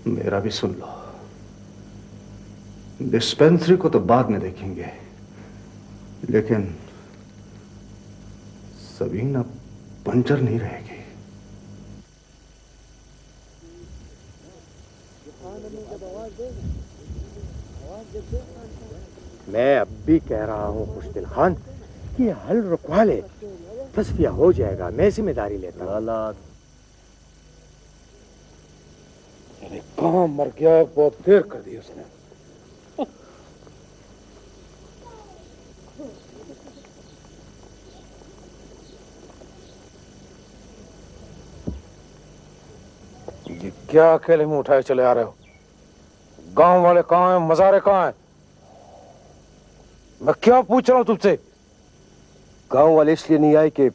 मेरा भी सुन लो। डिस्पेंसरी को तो बाद में देखेंगे, लेकिन ज़मीन अब बंजर नहीं रहेगी। मैं अब भी कह रहा हूं खुशदिल खान ये हल रुकवा ले, तस्फिया हो जाएगा, मैं जिम्मेदारी लेता हूं। कहाँ मर गया, बहुत देर कर दी उसने। ये क्या अकेले में उठाए चले आ रहे हो? गांव वाले कहाँ हैं, मजारे कहाँ हैं? मैं क्या पूछ रहा हूं तुमसे? गांव वाले इसलिए नहीं आए कि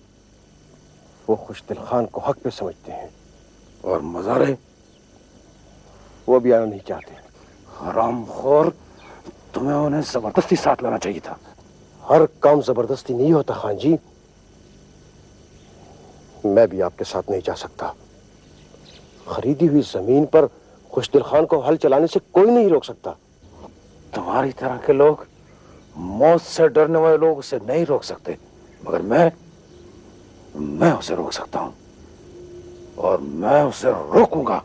वो खुशदिल खान को हक पे समझते हैं, और मजारे वो भी आना नहीं चाहते। हरामखोर, तुम्हें उन्हें जबरदस्ती साथ लाना चाहिए था। हर काम जबरदस्ती नहीं होता खान जी। मैं भी आपके साथ नहीं जा सकता। खरीदी हुई जमीन पर खुशदिल खान को हल चलाने से कोई नहीं रोक सकता। तुम्हारी तरह के लोग, मौत से डरने वाले लोग उसे नहीं रोक सकते, मगर मैं उसे रोक सकता हूं, और मैं उसे रोकूंगा।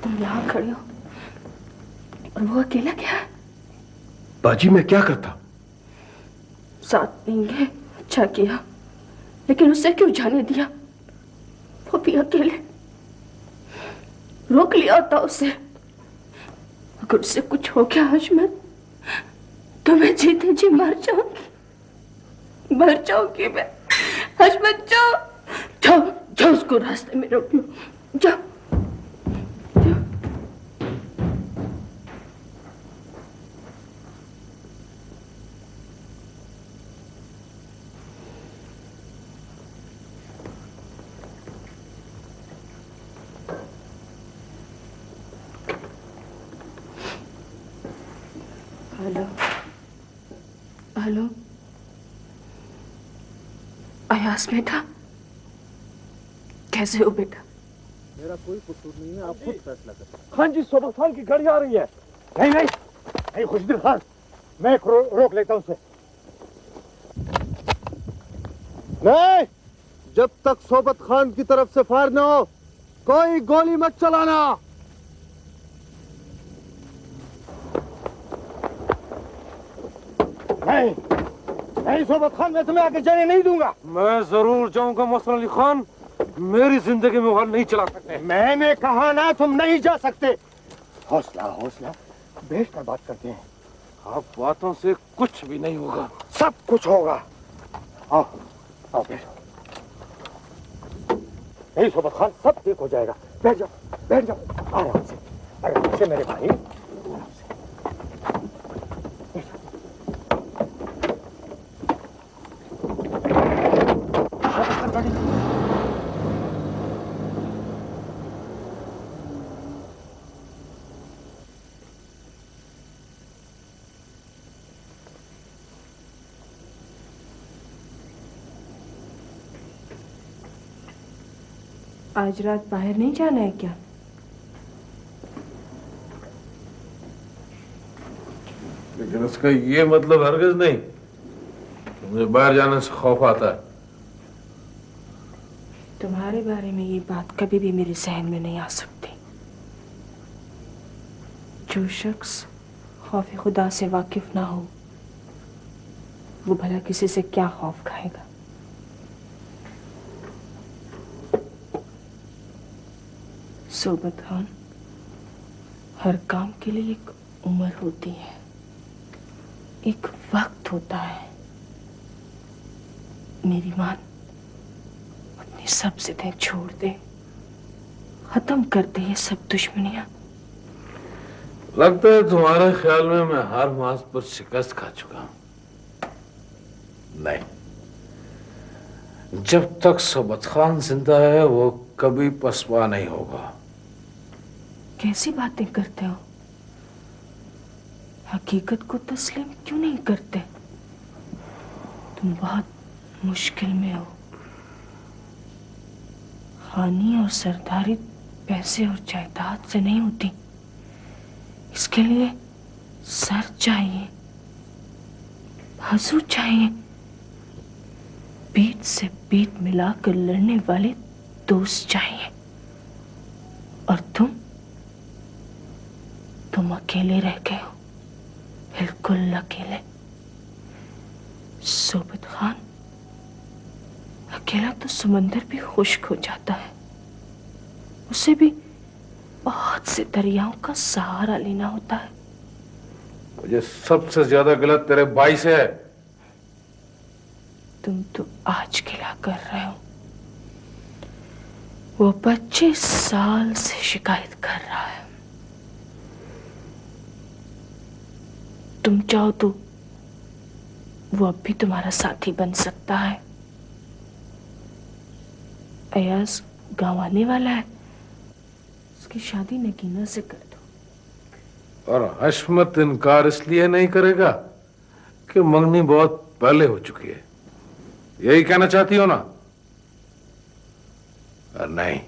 तुम यहाँ खड़े हो और वो अकेला क्या है? बाजी मैं क्या करता? साथ पिएंगे, अच्छा किया, लेकिन उसे क्यों जाने दिया? वो भी अकेले। रोक लिया होता उसे। अगर उससे कुछ हो गया हशमत, तो मैं जीते जी मर जाऊंगी मैं। हशमत जाओ उसको रास्ते में रोक लो, जाओ। हेलो अयास बेटा, कैसे हो बेटा? मेरा कोई कसूर नहीं है, आप खुद फैसला करें। खान जी, सोबत खान की गाड़ी आ रही है। नहीं खुशदिल खान, मैं रोक लेता हूं उसे। नहीं, जब तक सोबत खान की तरफ से फायर न हो, कोई गोली मत चलाना। नहीं सोबत खान, मैं तुम्हें आगे जाने नहीं दूंगा। मैं जरूर जाऊंगा मौसम अली खान, मेरी जिंदगी में वो नहीं चला सकते। मैंने कहा ना, तुम नहीं जा सकते। हौसला बैठ कर बात करते हैं। आप बातों से कुछ भी नहीं होगा। सब कुछ होगा। आओ बैठो। नहीं सोबत खान, सब ठीक हो जाएगा। बैठ जाओ आराम से मेरे भाई। आज रात बाहर नहीं जाना है क्या? लेकिन उसका ये मतलब हरगिज नहीं। मुझे बाहर जाने से खौफ आता है। तुम्हारे बारे में ये बात कभी भी मेरे जहन में नहीं आ सकती। जो शख्स खौफ खुदा से वाकिफ ना हो, वो भला किसी से क्या खौफ खाएगा? सोबत खान, हर काम के लिए एक उम्र होती है, एक वक्त होता है। मेरी मान अपनी सब जिद्दें छोड़ दे, खत्म कर दे ये सब दुश्मनियां। लगता है तुम्हारे ख्याल में मैं हर मास पर शिकस्त खा चुका हूं। नहीं, जब तक सोबत खान जिंदा है वो कभी पसपा नहीं होगा। कैसी बातें करते हो? हकीकत को तस्लीम क्यों नहीं करते? तुम बहुत मुश्किल में हो। खानी और सरदारी पैसे और जायदाद से नहीं होती। इसके लिए सर चाहिए, बाजू चाहिए, पीठ से पीठ मिलाकर लड़ने वाले दोस्त चाहिए। और तुम अकेले रह गए हो, बिल्कुल अकेले। सोबत खान, अकेला तो समंदर भी खुश्क हो जाता है, उसे भी बहुत से दरियाओं का सहारा लेना होता है। मुझे सबसे ज्यादा गलत तेरे भाई से है। तुम तो आज गिला कर रहे हो, वो 25 साल से शिकायत कर रहा है। तुम चाहो तो वो अब भी तुम्हारा साथी बन सकता है। अयाज गांव आने वाला है, उसकी शादी नगीना से कर दो। और हशमत इनकार इसलिए नहीं करेगा कि मंगनी बहुत पहले हो चुकी है, यही कहना चाहती हो ना? और नहीं,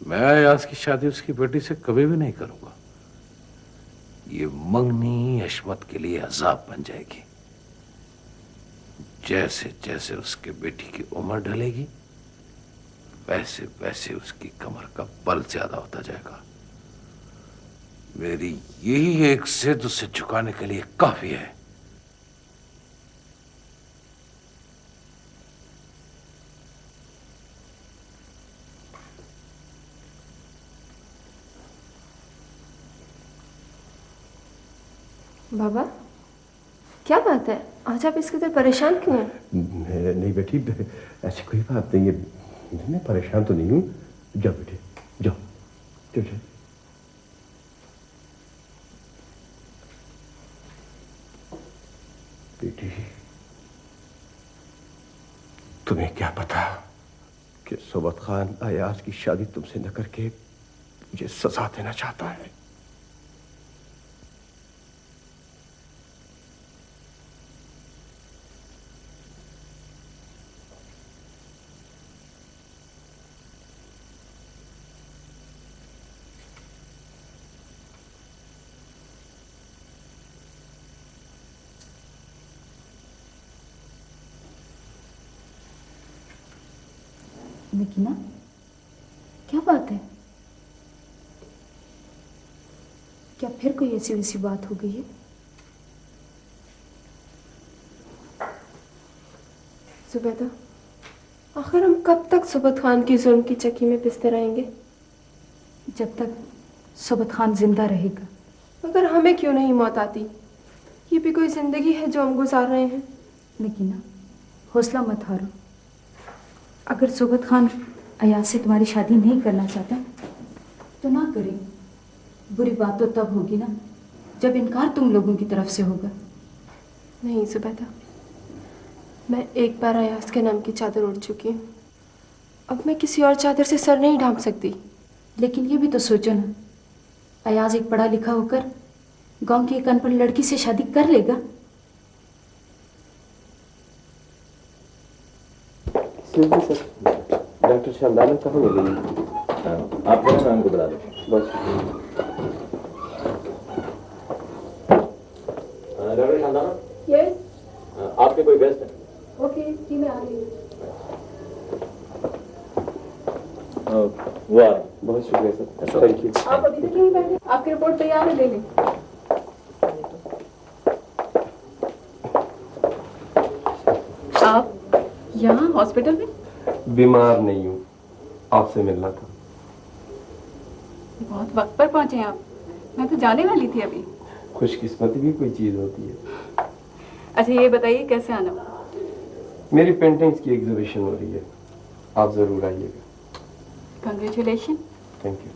मैं अयाज की शादी उसकी बेटी से कभी भी नहीं करूंगा। ये मंगनी हशमत के लिए अजाब बन जाएगी। जैसे जैसे उसके बेटी की उम्र ढलेगी, वैसे वैसे उसकी कमर का बल ज्यादा होता जाएगा। मेरी यही एक जिद उसे झुकाने के लिए काफी है। बाबा, क्या बात है? आज आप इसके तरह परेशान क्यों हैं? नहीं बेटी, ऐसी कोई बात नहीं है। मैं परेशान तो नहीं हूँ। जाओ बेटी, जाओ जाओ जाओ। बेटी, तुम्हें क्या पता कि सोबत खान अयाज की शादी तुमसे न करके मुझे सजा देना चाहता है। नगीना, क्या बात है? क्या फिर कोई ऐसी वैसी बात हो गई है? जुबैदा, आखिर हम कब तक सोबत खान की जुल्म की चक्की में पिसते रहेंगे? जब तक सोबत खान जिंदा रहेगा। मगर हमें क्यों नहीं मौत आती? ये भी कोई जिंदगी है जो हम गुजार रहे हैं। नगीना, हौसला मत हारो। अगर सोबत खान अयाज से तुम्हारी शादी नहीं करना चाहता तो ना करें। बुरी बात तो तब होगी ना जब इनकार तुम लोगों की तरफ से होगा। नहीं जुबैदा, मैं एक बार अयाज के नाम की चादर ओढ़ चुकी हूँ। अब मैं किसी और चादर से सर नहीं ढांप सकती। लेकिन ये भी तो सोचो ना, अयाज एक पढ़ा लिखा होकर गांव की एक अनपढ़ लड़की से शादी कर लेगा। डॉक्टर शामदाना कहाँ मिलेगी? आप मेरा नाम को बता दो बस। डॉक्टर शामदाना, यस, आपके कोई गेस्ट है? ओके जी, मैं आ रही हूँ। वो आ रहे हैं। बहुत शुक्रिया सर, थैंक यू। आप अभी तक नहीं बैठे? आपकी रिपोर्ट तैयार है, ले लें। आप यहाँ हॉस्पिटल में? बीमार नहीं हूँ, आपसे मिलना था। बहुत वक्त पर पहुंचे आप, मैं तो जाने वाली थी अभी। खुशकिस्मती भी कोई चीज होती है। अच्छा ये बताइए कैसे आना? मेरी पेंटिंग्स की एग्जीबिशन हो रही है, आप जरूर आइएगा। कंग्रेचुलेशन। Thank you.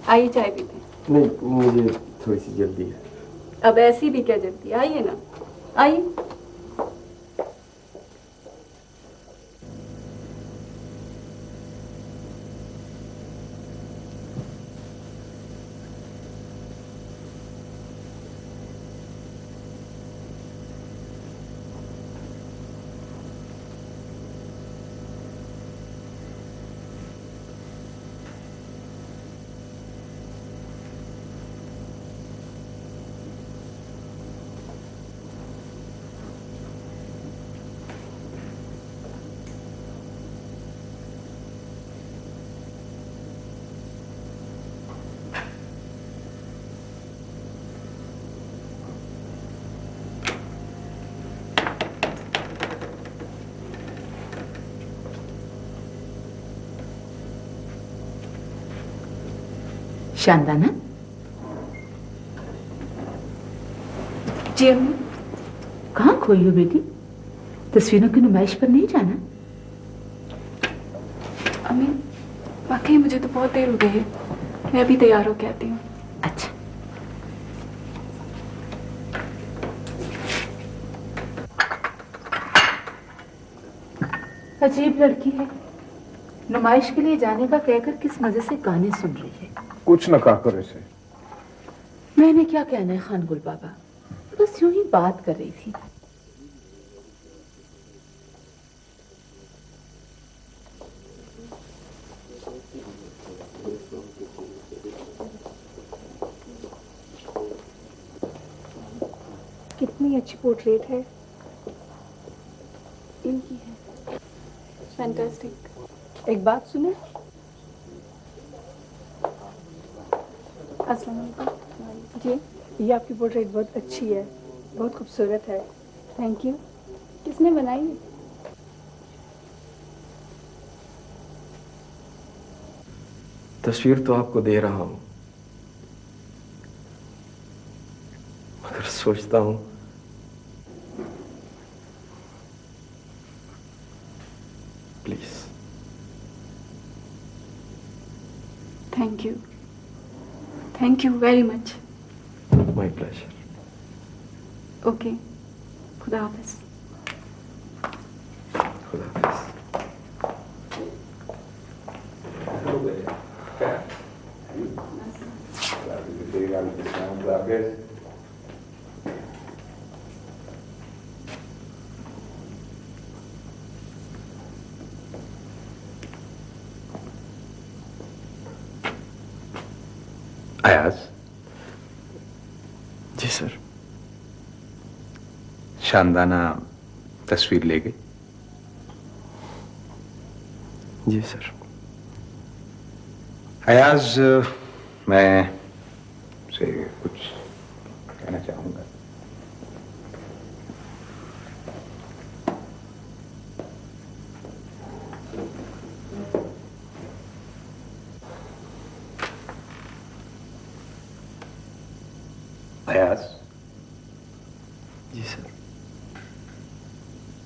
आइए चाय पीते। नहीं, मुझे थोड़ी सी जल्दी है। अब ऐसी भी क्या जल्दी, आइए ना, आइए। शानदाना। जी अम्मी। कहाँ खोई हो बेटी? तस्वीरों की नुमाइश पर नहीं जाना? अम्मी वाकई मुझे तो बहुत देर हो गई है, मैं अभी तैयार होके आती हूँ। अच्छा। अजीब लड़की है, नुमाइश के लिए जाने का कहकर किस मजे से गाने सुन रही है। कुछ न कहा कर इसे। मैंने क्या कहना है खानगुल बाबा, बस यूं ही बात कर रही थी। कितनी अच्छी पोर्ट्रेट है इनकी है, फैंटास्टिक। एक बात सुने। अस्सलाम वालेकुम। जी, ये आपकी पोर्ट्रेट बहुत अच्छी है, बहुत खूबसूरत है। Thank you. किसने बनाई है? तस्वीर तो आपको दे रहा हूं, मगर सोचता हूं please. Thank you, thank you very much. My pleasure. Okay, खुदा हाफिज। खुदा हाफिज। अयाज। जी सर। शानदाना तस्वीर ले गई? जी सर। अयाज, मैं से कुछ कहना चाहूंगा। अयाज। जी सर।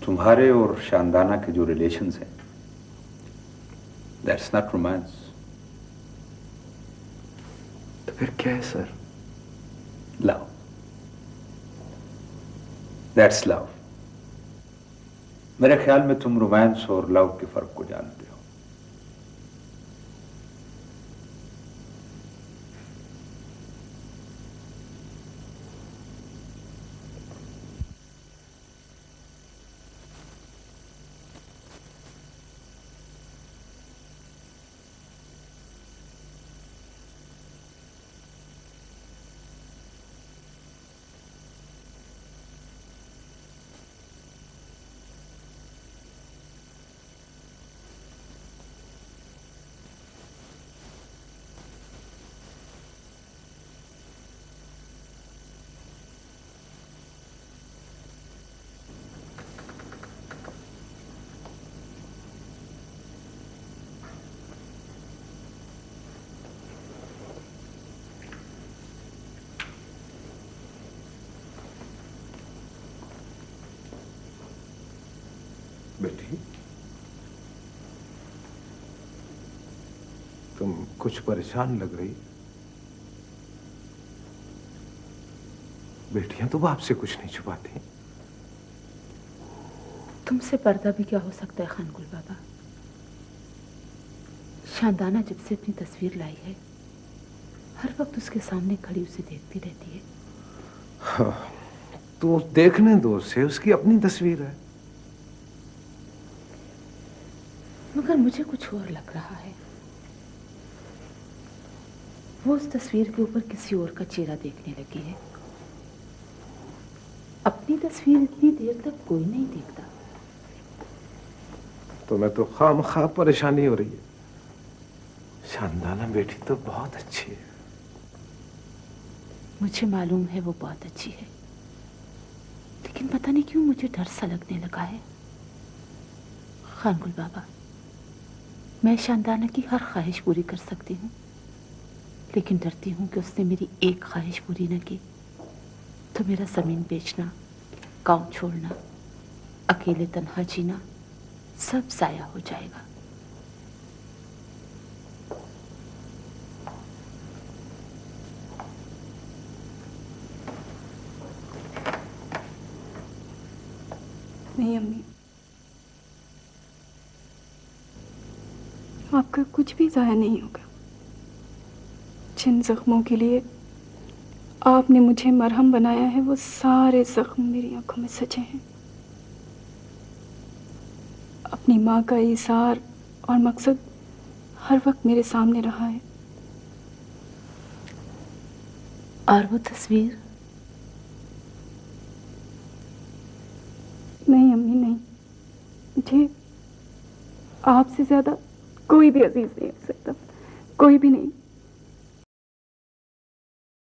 तुम्हारे और शानदाना के जो रिलेशंस हैं, दैट्स नॉट रोमांस। तो फिर क्या है सर? लव। That's love. मेरे ख्याल में तुम रोमांस और लव के फर्क को जानते हो। बेटी, तुम कुछ परेशान लग रही। बेटियां तो बाप से कुछ नहीं छुपाती। तुमसे पर्दा भी क्या हो सकता है खानकुल बाबा? शानदाना जब से अपनी तस्वीर लाई है, हर वक्त उसके सामने खड़ी उसे देखती रहती है। हाँ, तो देखने दो उसे, उसकी अपनी तस्वीर है। मगर मुझे कुछ और लग रहा है। वो उस तस्वीर के ऊपर किसी और का चेहरा देखने लगी है। अपनी तस्वीर इतनी देर तक कोई नहीं देखता। तो मैं तो खामखा परेशानी हो रही है। शानदाना बेटी तो बहुत अच्छी है। मुझे मालूम है वो बहुत अच्छी है, लेकिन पता नहीं क्यों मुझे डर सा लगने लगा है। खानकुल बाबा, मैं शानदाना की हर ख्वाहिश पूरी कर सकती हूँ, लेकिन डरती हूं कि उसने मेरी एक ख्वाहिश पूरी न की तो मेरा जमीन बेचना, गांव छोड़ना, अकेले तन्हा जीना सब जाया हो जाएगा। नहीं अम्मी, आपका कुछ भी ज़ाया नहीं होगा। जिन जख्मों के लिए आपने मुझे मरहम बनाया है वो सारे जख्म मेरी आंखों में सजे हैं। अपनी माँ का इज़हार और मकसद हर वक्त मेरे सामने रहा है। और वो तस्वीर? नहीं अम्मी नहीं, मुझे आपसे ज्यादा कोई भी अजीज नहीं हो सकता, कोई भी नहीं।